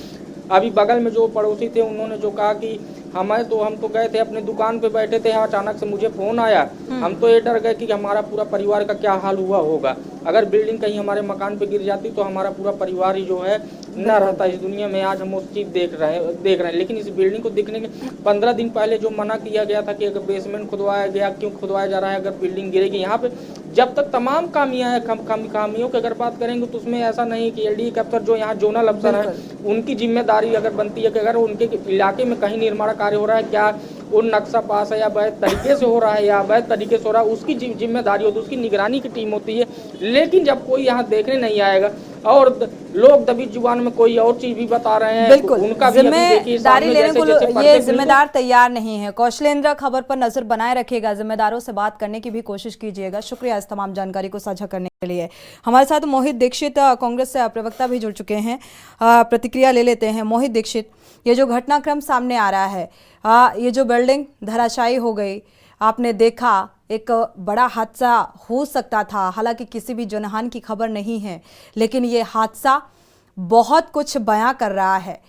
अभी बगल में जो पड़ोसी थे उन्होंने जो कहा कि हम तो गए थे अपने दुकान पे बैठे थे, अचानक से मुझे फोन आया, हम तो ये डर गए कि हमारा पूरा परिवार का क्या हाल हुआ होगा, अगर बिल्डिंग कहीं हमारे मकान पे गिर जाती तो हमारा पूरा परिवार ही जो है न रहता इस दुनिया में। आज हम उस चीज देख रहे हैं। लेकिन इस बिल्डिंग को दिखने के 15 दिन पहले जो मना किया गया था कि अगर बेसमेंट खुदवाया गया, क्यों खुदवाया जा रहा है, अगर बिल्डिंग गिरेगी यहाँ पे, जब तक तमाम खामियों की अगर बात करेंगे तो उसमें ऐसा नहीं कि एलडी के अफसर जो यहाँ जोनल अफसर है उनकी जिम्मेदारी अगर बनती है कि अगर उनके इलाके में कहीं निर्माण कार्य हो रहा है, क्या वो नक्शा पास है या अवैध तरीके से हो रहा है या अवैध तरीके से हो रहा है, उसकी जिम्मेदारी होती है, उसकी निगरानी की टीम होती है। लेकिन जब कोई यहाँ देखने नहीं आएगा और लोग दबी जुबान में कोई और चीज भी बता रहे हैं, बिल्कुल उनका जिम्मेदारी लेने को ये जिम्मेदार तैयार नहीं है। कौशलेंद्र, खबर पर नजर बनाए रखिएगा, जिम्मेदारों से बात करने की भी कोशिश कीजिएगा। शुक्रिया इस तमाम जानकारी को साझा करने के लिए। हमारे साथ मोहित दीक्षित, कांग्रेस से प्रवक्ता भी जुड़ चुके हैं, प्रतिक्रिया ले लेते हैं। मोहित दीक्षित, ये जो घटनाक्रम सामने आ रहा है, ये जो बिल्डिंग धराशायी हो गई, आपने देखा एक बड़ा हादसा हो सकता था, हालांकि किसी भी जनहानि की खबर नहीं है, लेकिन ये हादसा बहुत कुछ बयां कर रहा है।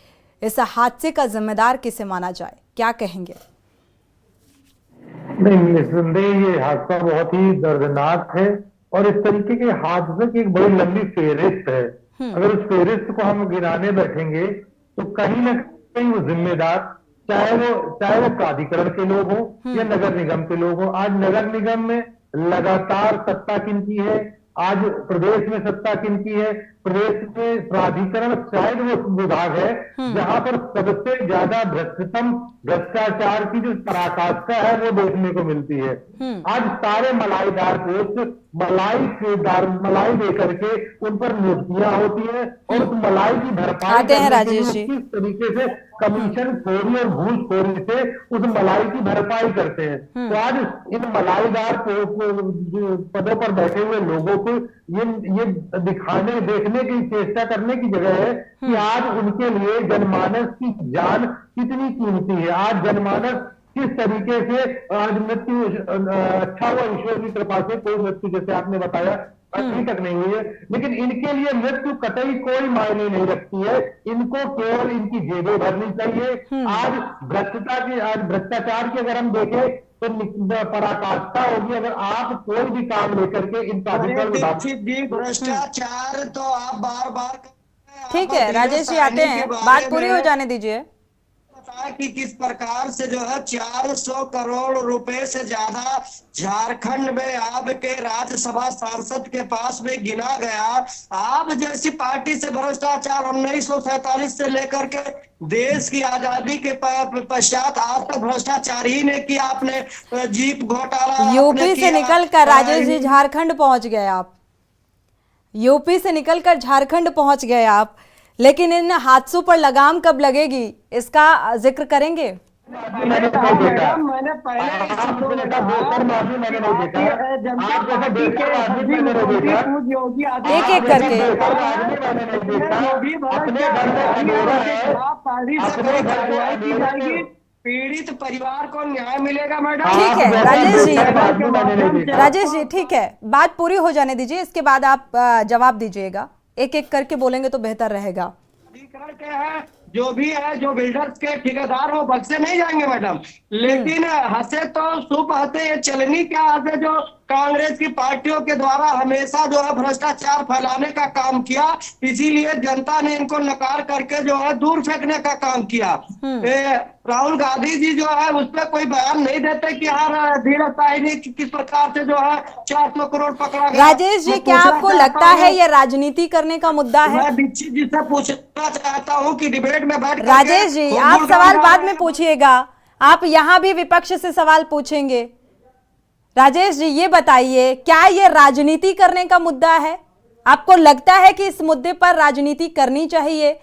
इस हादसे का जिम्मेदार किसे माना जाए, क्या कहेंगे? नहीं, निस्संदेह ये हादसा बहुत ही दर्दनाक है और इस तरीके के हादसे की एक बड़ी लंबी फेहरिस्त है। अगर उस फेहरिस्त को हम गिनाने बैठेंगे तो कहीं ना कहीं वो जिम्मेदार, चाहे वो प्राधिकरण के लोग हों या नगर निगम के लोग हों। आज नगर निगम में लगातार सत्ता किनकी है, आज प्रदेश में सत्ता किनकी है, प्रदेश में प्राधिकरण शायद वो विभाग है जहां पर सबसे ज्यादा भ्रष्टाचार की जो पराकाष्ठा है वो देखने को मिलती है। आज सारे मलाईदार पोस्ट मलाई दे करके उन पर नियुक्तियां होती है और उस मलाई की भरपाई किस तरीके से कमीशन खोरी और घूसखोरी से उस मलाई की भरपाई करते हैं। तो आज इन मलाईदार पदों पर बैठे हुए लोगों को ये देखने की चेष्टा करने की जगह है कि आज उनके लिए जनमानस की जान कितनी कीमती है। आज जनमानस किस तरीके से आज मृत्यु, अच्छा हुआ ईश्वर की कृपा से कोई मृत्यु, जैसे आपने बताया, अभी तक नहीं हुई है, लेकिन इनके लिए मृत्यु कतई कोई मायने नहीं रखती है। इनको केवल इनकी जेबें भरनी चाहिए। आज भ्रष्टाचार की अगर हम देखें तो पराकाष्ठा होगी अगर आप कोई भी काम लेकर के इन भ्रष्टाचार तो आप बार बार। ठीक है राजेश जी, आते हैं, बात पूरी हो जाने दीजिए। कि किस प्रकार से जो है 400 करोड़ रुपए से ज्यादा झारखंड में आपके राज्यसभा सांसद के पास में गिना गया। आप जैसी पार्टी से भ्रष्टाचार 1947 से लेकर के देश की आजादी के पश्चात आज तक भ्रष्टाचार ही ने किया। आपने जीप घोटाला, यूपी से निकलकर राजेश जी झारखंड पहुंच गए आप, यूपी से निकलकर झारखंड पहुंच गए आप, लेकिन इन हादसों पर लगाम कब लगेगी इसका जिक्र करेंगे? मैंने पहले एक एक करके पीड़ित परिवार को न्याय मिलेगा मैडम। ठीक है राजेश जी, ठीक है, बात पूरी हो जाने दीजिए, इसके बाद आप जवाब दीजिएगा। एक एक करके बोलेंगे तो बेहतर रहेगा। प्राधिकरण के हैं जो भी है, जो बिल्डर्स के ठेकेदार हो, बक्से नहीं जाएंगे मैडम। लेकिन हंसे तो सूप हंसे, ये चलनी क्या हंसे जो कांग्रेस की पार्टियों के द्वारा हमेशा जो है भ्रष्टाचार फैलाने का काम किया, इसीलिए जनता ने इनको नकार करके जो है दूर फेंकने का काम किया। राहुल गांधी जी जो है उस पर कोई बयान नहीं देते कि यार धीरज साहनी किस प्रकार से जो है 400 करोड़ पकड़ा गया। राजेश जी, क्या आपको लगता है ये राजनीति करने का मुद्दा है? मैं दीक्षित जी से पूछना चाहता हूँ कि डिबेट में बैठ राजेश जी, आप सवाल बाद में पूछिएगा, आप यहाँ भी विपक्ष से सवाल पूछेंगे। राजेश जी, ये बताइए, क्या ये राजनीति करने का मुद्दा है? आपको लगता है कि इस मुद्दे पर राजनीति करनी चाहिए?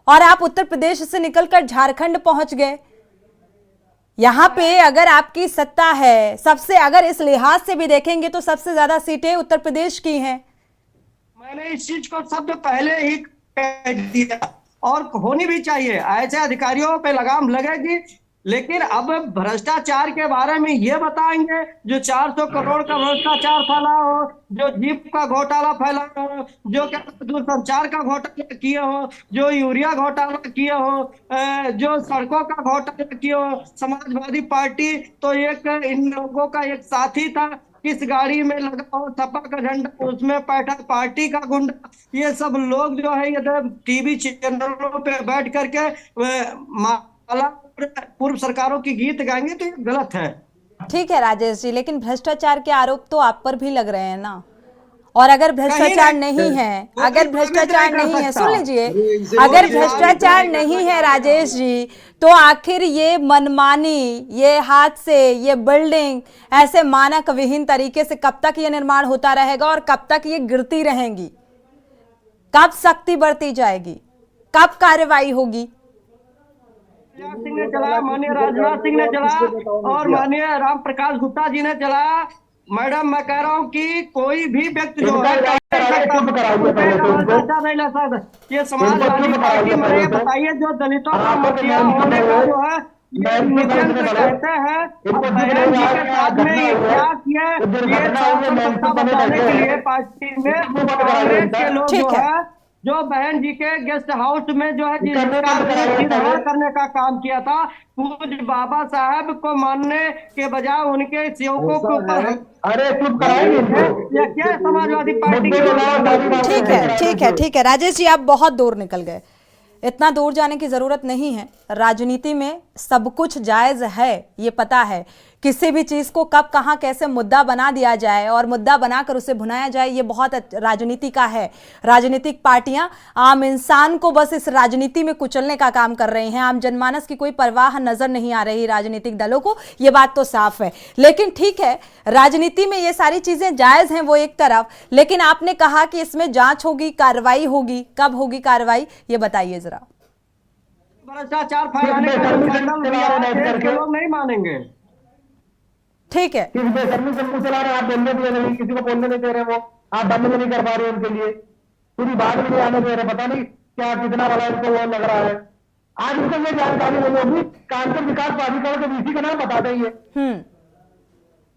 और आप उत्तर प्रदेश से निकलकर झारखंड पहुंच गए। यहाँ पे अगर आपकी सत्ता है, सबसे अगर इस लिहाज से भी देखेंगे तो सबसे ज्यादा सीटें उत्तर प्रदेश की हैं। मैंने इस चीज को शब्द पहले ही कह दिया और होनी भी चाहिए, ऐसे अधिकारियों पे लगाम लगेगी। लेकिन अब भ्रष्टाचार के बारे में ये बताएंगे जो 400 करोड़ का भ्रष्टाचार फैला हो, जो जीप का घोटाला फैला हो, जो क्या दूरसंचार का घोटाला किए हो, जो यूरिया घोटाला किए हो, जो सड़कों का घोटाला किए हो। समाजवादी पार्टी तो एक इन लोगों का एक साथी था, किस गाड़ी में लगा हो सपा का झंडा, उसमें बैठा पार्टी का गुंडा। ये सब लोग जो है ये टीवी चैनलों पे बैठ करके माला पूर्व सरकारों की गीत गाएंगे तो ये गलत है। ठीक है राजेश जी, लेकिन भ्रष्टाचार के आरोप तो आप पर भी लग रहे हैं ना। और अगर भ्रष्टाचार नहीं है, अगर भ्रष्टाचार नहीं है, सुन लीजिए, अगर भ्रष्टाचार नहीं है राजेश जी, तो आखिर ये मनमानी, ये हाथ से ये बिल्डिंग ऐसे मानक विहीन तरीके से कब तक ये निर्माण होता रहेगा और कब तक ये गिरती रहेंगी? कब सख्ती बरती जाएगी? कब कार्रवाई होगी? सिंह ने चलाया, माननीय राजनाथ सिंह ने चलाया और माननीय राम प्रकाश गुप्ता जी ने चलाया। मैडम, मैं कह रहा हूँ कि कोई भी व्यक्ति जो है ये समाजवादी पार्टी में ये बताइए जो दलितों का मुखिया होने का जो है मिशन पे कहते हैं, बहन जी के साथ में ये क्या किया, ये बताने के लिए पार्टी में कांग्रेस के लोग जो है, जो बहन जी के गेस्ट हाउस में जो है जिसका करने का काम किया था, पूज्य बाबा साहब को मानने के बजाय उनके सेवकों के ऊपर, अरे चुप कराइए, क्या समाजवादी पार्टी ठीक है राजेश जी, आप बहुत दूर निकल गए। इतना दूर जाने की जरूरत नहीं है। राजनीति में सब कुछ जायज है, ये पता है। किसी भी चीज को कब कहां कैसे मुद्दा बना दिया जाए और मुद्दा बनाकर उसे भुनाया जाए, ये बहुत राजनीति का है। राजनीतिक पार्टियां आम इंसान को बस इस राजनीति में कुचलने का काम कर रही हैं। आम जनमानस की कोई परवाह नजर नहीं आ रही राजनीतिक दलों को, ये बात तो साफ है। लेकिन ठीक है, राजनीति में ये सारी चीजें जायज हैं वो एक तरफ, लेकिन आपने कहा कि इसमें जांच होगी, कार्रवाई होगी। कब होगी कार्रवाई, ये बताइए जरा। भ्रष्टाचार फैलाने का लोग नहीं मानेंगे। ठीक है, किस बेशर्मी से मुंह चला रहे हैं आप, बोलने दिए नहीं, किसी को बोलने नहीं दे रहे, वो आप बंद नहीं कर पा रहे उनके लिए, पूरी बात भी नहीं आने दे रहे। पता नहीं क्या कितना बड़ा इनको वो लग रहा है। आज उनको ये जानकारी नहीं होगी, कानपुर विकास प्राधिकरण के वीसी का नाम बता देंगे।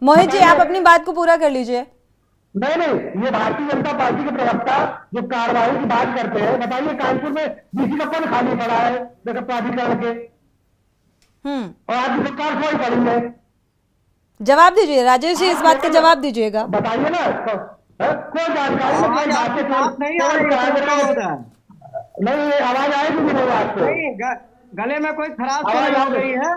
मोहित जी, आप अपनी बात को पूरा कर लीजिए। नहीं, ये भारतीय जनता पार्टी के प्रवक्ता जो कार्रवाई की बात करते हैं, बताइए कानपुर में वीसी का कौन खाली पड़ा है प्राधिकरण के, और आज सरकार कोई पड़ी है। जवाब दीजिए राजेश जी, इस बात का जवाब दीजिएगा। बताइए ना, कोई जानकारी नहीं आवाज आएगी भी नहीं आपको, गले में कोई खराब हो गई है?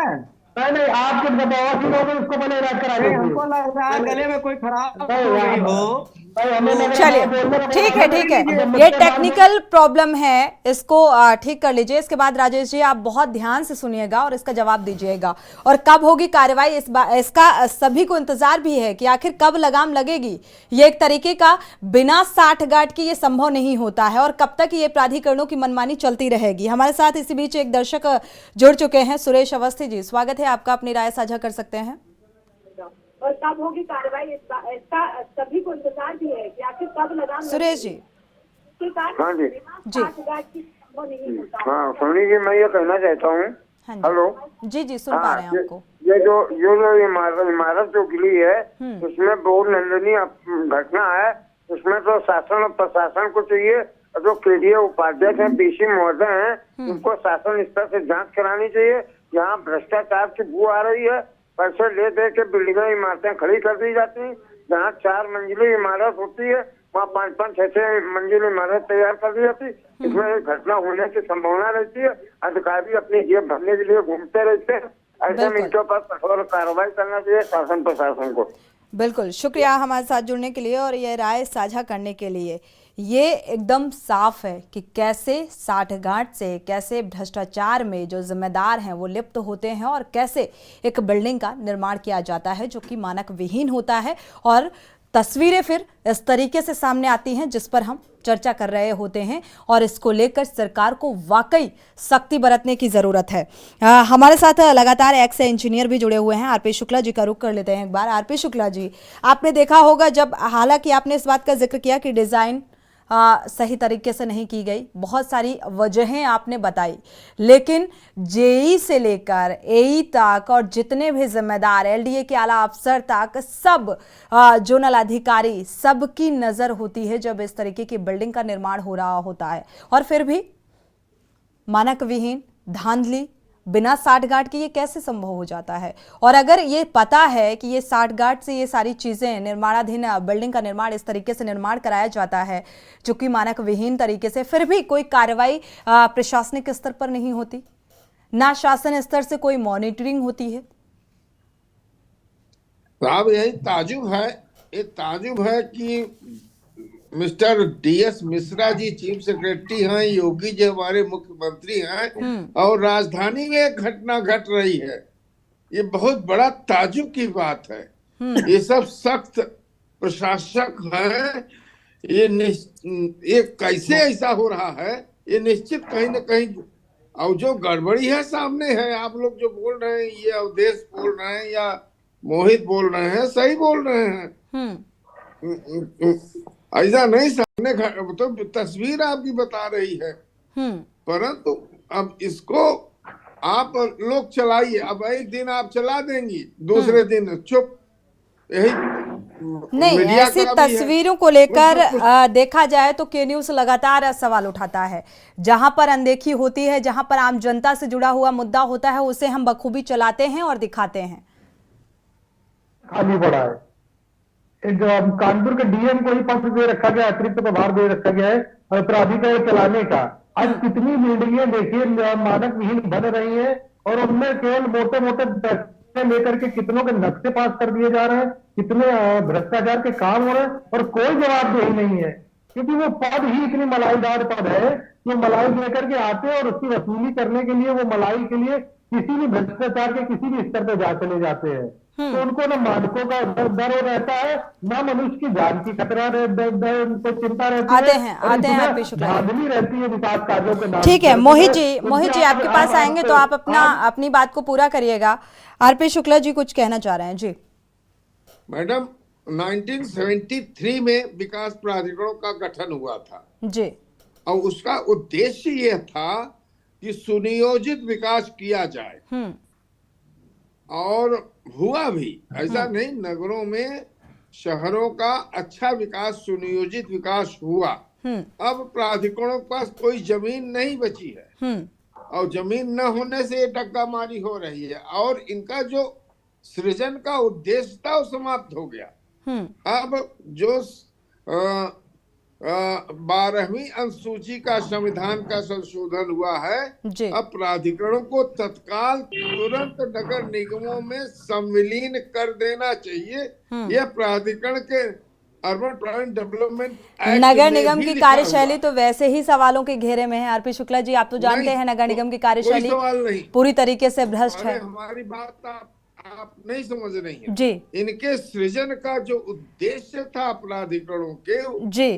नहीं, आप जब बवासीर हो गए उसको पहले इलाज करा दीजिए। हमको लग रहा है गले में कोई खराब हो गई हो। चलिए, ठीक है, ये टेक्निकल प्रॉब्लम है, इसको ठीक कर लीजिए। इसके बाद राजेश जी आप बहुत ध्यान से सुनिएगा और इसका जवाब दीजिएगा। और कब होगी कार्रवाई, इसका सभी को इंतजार भी है कि आखिर कब लगाम लगेगी। ये एक तरीके का बिना साठगांठ की ये संभव नहीं होता है और कब तक ये प्राधिकरणों की मनमानी चलती रहेगी। हमारे साथ इसी बीच एक दर्शक जुड़ चुके हैं, सुरेश अवस्थी जी, स्वागत है आपका, अपनी राय साझा कर सकते हैं। और कब होगी कार्रवाई, इसका सभी को इंतजार भी है कि आखिर कब लगाम। सुरेश जी। हाँ जी, हाँ सोनी जी, मैं ये कहना चाहता हूँ। हेलो जी, सुन पा रहे हैं आपको। ये जो इमारत जो गिरी है, उसमें बहुत निंदनीय घटना है। उसमें तो शासन और प्रशासन को चाहिए जो केडीए उपाध्यक्ष हैं, पीसी महोदय हैं, उनको शासन स्तर से जांच करानी चाहिए। यहाँ भ्रष्टाचार की बू आ रही है, पैसे ले दे के बिल्डिंगें इमारतें खड़ी कर दी जाती हैं। जहाँ 4 मंजिली इमारत होती है वहाँ 5-5, 6-6 मंजिल इमारत तैयार कर दी जाती। इसमें घटना होने की संभावना रहती है। अधिकारी अपनी जेब भरने के लिए घूमते रहते हैं। ऐसे में इनके ऊपर कठोर कार्रवाई करना चाहिए शासन प्रशासन को। बिल्कुल, शुक्रिया हमारे साथ जुड़ने के लिए और ये राय साझा करने के लिए। ये एकदम साफ है कि कैसे साठगांठ से, कैसे भ्रष्टाचार में जो जिम्मेदार हैं वो लिप्त होते हैं और कैसे एक बिल्डिंग का निर्माण किया जाता है जो कि मानक विहीन होता है। और तस्वीरें फिर इस तरीके से सामने आती हैं जिस पर हम चर्चा कर रहे होते हैं और इसको लेकर सरकार को वाकई सख्ती बरतने की जरूरत है। हमारे साथ लगातार एक्स इंजीनियर भी जुड़े हुए हैं, आरपी शुक्ला जी का रुख कर लेते हैं एक बार। आरपी शुक्ला जी, आपने देखा होगा जब, हालांकि आपने इस बात का जिक्र किया कि डिजाइन सही तरीके से नहीं की गई, बहुत सारी वजहें आपने बताई, लेकिन जेई से लेकर एई तक और जितने भी जिम्मेदार एलडीए के आला अफसर तक सब जोनल अधिकारी, सबकी नजर होती है जब इस तरीके की बिल्डिंग का निर्माण हो रहा होता है और फिर भी मानक विहीन, धांधली, बिना साठगांठ के ये कैसे संभव हो जाता है। और अगर ये पता है कि ये साठगांठ से ये सारी चीजें, निर्माणाधीन बिल्डिंग का निर्माण इस तरीके से निर्माण कराया जाता है जो कि मानक विहीन तरीके से, फिर भी कोई कार्रवाई प्रशासनिक स्तर पर नहीं होती, ना शासन स्तर से कोई मॉनिटरिंग होती है। साहब यही ताजुब है, ये ताजुब है कि mister DS Mishra ji chief secretary हैं, योगी जी हमारे मुख्यमंत्री हैं और राजधानी में एक घटना घट रही है। ये बहुत बड़ा ताजुब की बात है। ये सब सख्त प्रशासक हैं। ये कैसे ऐसा हो रहा है, ये निश्चित कहीं न कहीं, और जो गड़बड़ी है सामने है। आप लोग जो बोल रहे हैं, ये अवधेश बोल रहे हैं या मोहित बोल रहे हैं, सही बोल रहे हैं। ऐसा नहीं, सामने तो तस्वीर आपकी बता रही है, परंतु अब इसको आप लोग चलाइए। अब एक दिन आप चला देंगी, दूसरे दिन चुप। यही नहीं, ऐसी तस्वीरों को लेकर देखा जाए तो के न्यूज लगातार सवाल उठाता है। जहां पर अनदेखी होती है, जहां पर आम जनता से जुड़ा हुआ मुद्दा होता है, उसे हम बखूबी चलाते हैं और दिखाते हैं। खाली पड़ा है। एक कानपुर के डीएम को ही पत्र दे रखा गया, अतिरिक्त प्रभार दे रखा गया है प्राधिकार चलाने का। आज कितनी बिल्डिंगें देखिए मानक विहीन बन रही हैं और उनमें केवल मोटे मोटे पैसे लेकर के कितनों के नक्शे पास कर दिए जा रहे हैं, कितने भ्रष्टाचार के काम हो रहे हैं और कोई जवाबदेही नहीं है। क्योंकि वो पद ही इतनी मलाईदार पद है कि मलाई लेकर के आते हैं और उसकी वसूली करने के लिए वो मलाई के लिए किसी भी भ्रष्टाचार के किसी भी स्तर पर जा चले जाते हैं। तो उनको ना मानकों का डर रहता है, ना मनुष्य की जान की खतरा उनको चिंता रहती है। आते हैं आरपी शुक्ला रहती है विकास कार्यों के नाम। ठीक है मोहित जी आपके पास आएंगे तो आप अपनी बात को पूरा करिएगा। आरपी शुक्ला जी कुछ कहना चाह रहे हैं जी। मैडम, 1973 में विकास प्राधिकरणों का गठन हुआ था जी, और उसका उद्देश्य यह था कि सुनियोजित विकास किया जाए और हुआ भी। ऐसा नहीं, नगरों में शहरों का अच्छा विकास, सुनियोजित विकास हुआ। अब प्राधिकरणों के पास कोई जमीन नहीं बची है और जमीन न होने से ये डग्गामारी हो रही है और इनका जो सृजन का उद्देश्य था वो समाप्त हो गया। अब जो 12वीं अनुसूची का संविधान का संशोधन हुआ है, अब प्राधिकरणों को तत्काल तुरंत नगर निगमों में संविलीन कर देना चाहिए। यह प्राधिकरण के अर्बन प्लानिंग डेवलपमेंट एक्ट नगर निगम की कार्यशैली तो वैसे ही सवालों के घेरे में है। आरपी शुक्ला जी, आप तो जानते हैं नगर निगम की कार्यशैली पूरी तरीके से भ्रष्ट है। हमारी बात आप नहीं समझ रही हैं जी। इनके सृजन का जो उद्देश्य था प्राधिकरणों के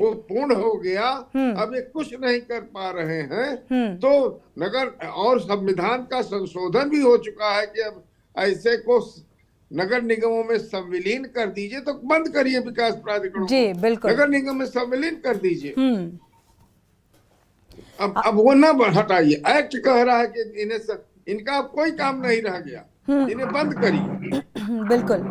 वो पूर्ण हो गया। अब ये कुछ नहीं कर पा रहे हैं तो नगर और संविधान का संशोधन भी हो चुका है कि अब ऐसे को नगर निगमों में संविलीन कर दीजिए। तो बंद करिए विकास प्राधिकरणों जी, बिल्कुल नगर निगम में संविलीन कर दीजिए। अब वो ना हटाइए। एक्ट कह रहा है कि इनका कोई काम नहीं रह गया, इन्हें बंद करिए। बिल्कुल,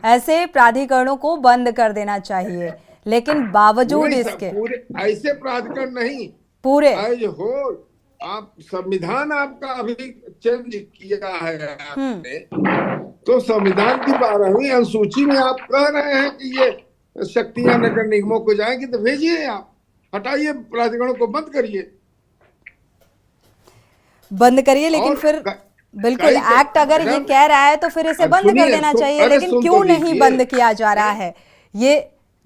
ऐसे प्राधिकरणों को बंद कर देना चाहिए। लेकिन बावजूद पूरे इसके पूरे ऐसे प्राधिकरण नहीं, पूरे एज होल आप संविधान आपका अभी चेंज किया है आपने, तो संविधान की 12वीं अनुसूची में आप कह रहे हैं कि ये शक्तियां नगर निगमों को जाएंगी, तो भेजिए, आप हटाइए, प्राधिकरणों को बंद करिए, लेकिन फिर बिल्कुल एक्ट अगर ये कह रहा है तो फिर इसे बंद कर देना चाहिए, लेकिन क्यों नहीं बंद किया जा रहा है ये?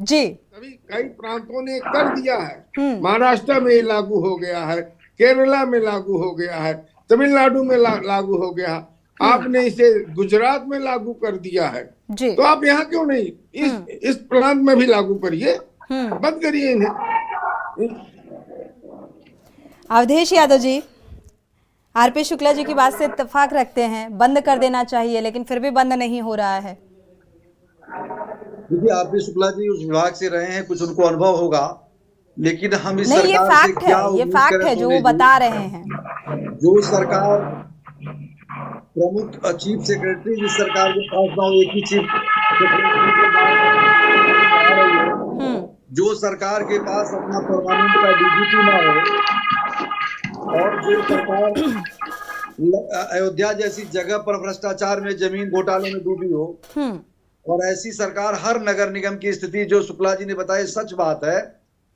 जी, कई प्रांतों ने कर दिया है, महाराष्ट्र में लागू हो गया है, केरला में लागू हो गया है, तमिलनाडु में लागू हो गया, आपने इसे गुजरात में लागू कर दिया है, तो आप यहाँ क्यों नहीं इस प्रांत में भी लागू करिए, बंद करिए इन्हें। अवधेश यादव जी, आरपी शुक्ला जी की बात से इत्तेफाक रखते हैं, बंद कर देना चाहिए, लेकिन फिर भी बंद नहीं हो रहा है। देखिए, आरपी शुक्ला जी उस विभाग से रहे हैं, कुछ उनको अनुभव होगा, लेकिन हम इस नहीं, सरकार से क्या ये फैक्ट है जो वो बता रहे हैं। जो सरकार प्रमुख चीफ सेक्रेटरी जिस सरकार के पास ना हो, एक ही चीफ जो सरकार के पास अपना परमानेंट का डीजीपी ना हो, और जो सरकार अयोध्या जैसी जगह पर भ्रष्टाचार में, जमीन घोटाले में डूबी हो, और ऐसी सरकार हर नगर निगम की स्थिति जो शुक्ला जी ने बताई सच बात है।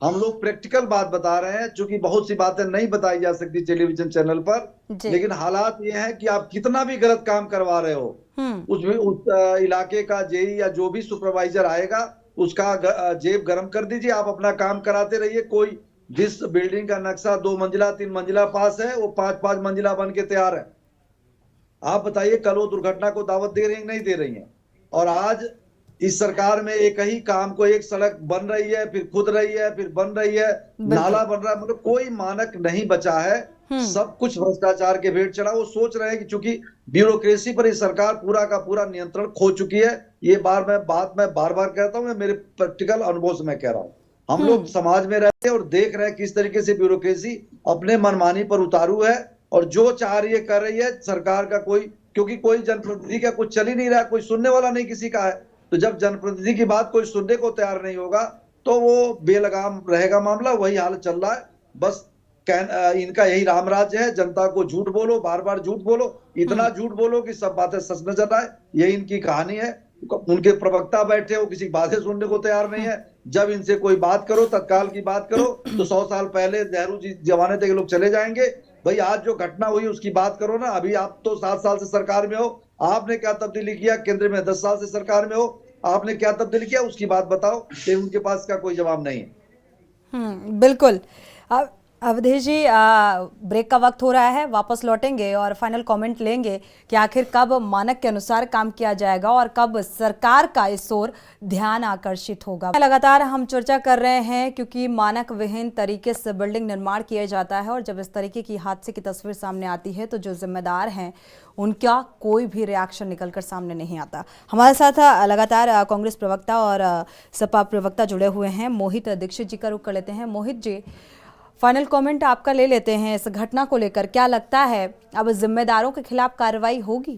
हम लोग प्रैक्टिकल बात बता रहे हैं, क्योंकि बहुत सी बातें नहीं बताई जा सकती टेलीविजन चैनल पर, लेकिन हालात ये है कि आप कितना भी गलत काम करवा रहे हो, उस इलाके का जेई या जो भी सुपरवाइजर आएगा उसका जेब गरम कर दीजिए, आप अपना काम कराते रहिए। कोई जिस बिल्डिंग का नक्शा 2 मंजिला 3 मंजिला पास है, वो 5-5 मंजिला बन के तैयार है। आप बताइए, कल वो दुर्घटना को दावत दे रही नहीं दे रही है? और आज इस सरकार में एक ही काम को, एक सड़क बन रही है, फिर खुद रही है, फिर बन रही है, नाला बन रहा है, मतलब कोई मानक नहीं बचा है, सब कुछ भ्रष्टाचार के भेंट चढ़ा। वो सोच रहे हैं कि चूंकि ब्यूरोक्रेसी पर इस सरकार पूरा का पूरा नियंत्रण खो चुकी है। ये मैं बार बार कहता हूँ, मैं मेरे प्रैक्टिकल अनुभव से मैं कह रहा हूँ। हम लोग समाज में रहते हैं और देख रहे हैं किस तरीके से ब्यूरोक्रेसी अपने मनमानी पर उतारू है, और जो चाह रही है कर रही है सरकार का। क्योंकि कोई जनप्रतिनिधि का कुछ चल ही नहीं रहा, कोई सुनने वाला नहीं किसी का है, तो जब जनप्रतिनिधि की बात कोई सुनने को तैयार नहीं होगा तो वो बेलगाम रहेगा मामला। वही हाल चल रहा है, बस इनका यही राम राज्य है, जनता को झूठ बोलो, बार बार झूठ बोलो, इतना झूठ बोलो कि सब बातें सच नजर आए, यही इनकी कहानी है। उनके प्रवक्ता बैठे हो, किसी बातें सुनने को तैयार नहीं है। जब इनसे कोई बात करो, तत्काल की बात करो, तो 100 साल पहले नेहरू जी जमाने तक लोग चले जाएंगे। भाई आज जो घटना हुई उसकी बात करो ना। अभी आप तो 7 साल से सरकार में हो, आपने क्या तब्दीली किया? केंद्र में 10 साल से सरकार में हो, आपने क्या तब्दीली किया उसकी बात बताओ। उनके पास का कोई जवाब नहीं है। बिल्कुल। अवधेश जी, ब्रेक का वक्त हो रहा है, वापस लौटेंगे और फाइनल कमेंट लेंगे कि आखिर कब मानक के अनुसार काम किया जाएगा और कब सरकार का इस ओर ध्यान आकर्षित होगा। लगातार हम चर्चा कर रहे हैं क्योंकि मानक विहीन तरीके से बिल्डिंग निर्माण किया जाता है, और जब इस तरीके की हादसे की तस्वीर सामने आती है तो जो जिम्मेदार हैं उनका कोई भी रिएक्शन निकलकर सामने नहीं आता। हमारे साथ लगातार कांग्रेस प्रवक्ता और सपा प्रवक्ता जुड़े हुए हैं। मोहित दीक्षित जी का रुख कर लेते हैं। मोहित जी, फाइनल कमेंट आपका ले लेते हैं इस घटना को लेकर। क्या लगता है अब जिम्मेदारों के खिलाफ कार्रवाई होगी?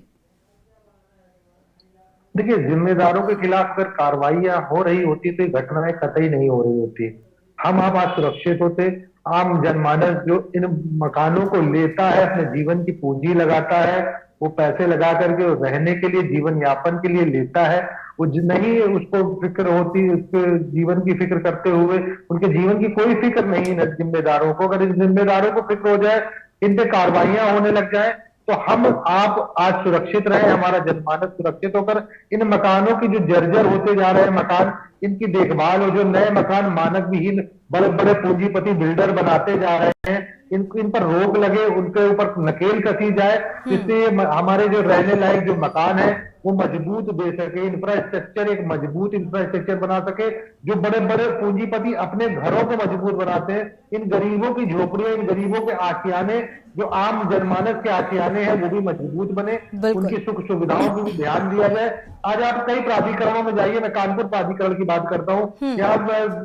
देखिए, जिम्मेदारों के खिलाफ अगर कार्रवाइयां हो रही होती तो घटनाएं कतई नहीं हो रही होती। हम आप आज सुरक्षित होते। आम जनमानस जो इन मकानों को लेता है, अपने जीवन की पूंजी लगाता है, वो पैसे लगा करके रहने के लिए, जीवन यापन के लिए लेता है, वो नहीं उसको फिक्र होती, उसके जीवन की फिक्र करते हुए उनके जीवन की कोई फिक्र नहीं है जिम्मेदारों को। अगर इन जिम्मेदारों को फिक्र हो जाए, इन पे कार्रवाइयां होने लग जाए, तो हम आप आज सुरक्षित रहे, हमारा जनमानस सुरक्षित होकर इन मकानों की जो जर्जर होते जा रहे हैं मकान, इनकी देखभाल हो, जो नए मकान मानक विहीन बड़े बड़े पूंजीपति बिल्डर बनाते जा रहे हैं, इन पर रोक लगे, उनके ऊपर नकेल कसी जाए, जिससे हमारे जो रहने लायक जो मकान है वो मजबूत दे सके, इंफ्रास्ट्रक्चर एक मजबूत इंफ्रास्ट्रक्चर बना सके। जो बड़े बड़े पूंजीपति अपने घरों को मजबूत बनाते हैं, इन गरीबों की झोपड़ियां, इन गरीबों के आशियाने, जो आम जनमानस के आशियाने हैं, वो भी मजबूत बने, उनकी सुख सुविधाओं पर भी ध्यान दिया जाए। आज आप कई प्राधिकरणों में जाइए, मैं कानपुर प्राधिकरण की बात करता हूँ, यहाँ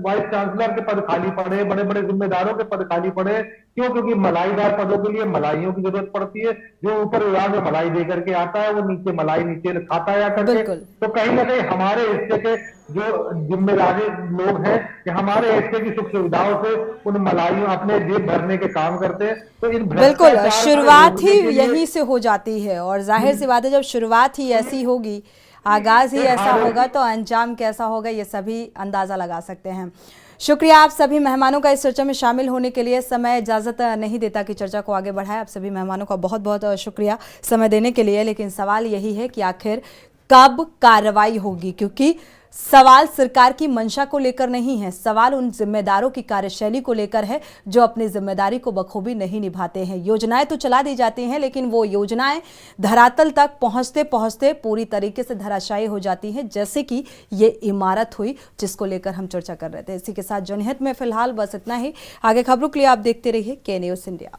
वाइस चांसलर के पद खाली पड़े, बड़े बड़े जिम्मेदारों के पद खाली पड़े। क्यों? क्योंकि मलाईदार पदों के लिए मलाइयों की जरूरत पड़ती है। जो ऊपर विभाग में मलाई दे करके आता है वो नीचे मलाई नीचे खाता है आकर के। तो कहीं ना कहीं हमारे हिस्से के जो जिम्मेदारी लोग हैं कि हमारे हिस्से की सुख सुविधाओं से उन मलाइयों अपने जेब भरने के काम करते हैं। तो इन बिल्कुल, शुरुआत ही यहीं से हो जाती है और जाहिर सी बात है जब शुरुआत ही ऐसी होगी, आगाज ही ऐसा होगा तो अंजाम कैसा होगा ये सभी अंदाजा लगा सकते हैं। शुक्रिया आप सभी मेहमानों का इस चर्चा में शामिल होने के लिए। समय इजाजत नहीं देता कि चर्चा को आगे बढ़ाए। आप सभी मेहमानों का बहुत बहुत शुक्रिया समय देने के लिए। लेकिन सवाल यही है कि आखिर कब कार्रवाई होगी, क्योंकि सवाल सरकार की मंशा को लेकर नहीं है, सवाल उन जिम्मेदारों की कार्यशैली को लेकर है जो अपनी जिम्मेदारी को बखूबी नहीं निभाते हैं। योजनाएं तो चला दी जाती हैं लेकिन वो योजनाएं धरातल तक पहुंचते पहुंचते पूरी तरीके से धराशायी हो जाती हैं, जैसे कि ये इमारत हुई जिसको लेकर हम चर्चा कर रहे थे। इसी के साथ जनहित में फिलहाल बस इतना ही। आगे खबरों के लिए आप देखते रहिए के न्यूज़ इंडिया।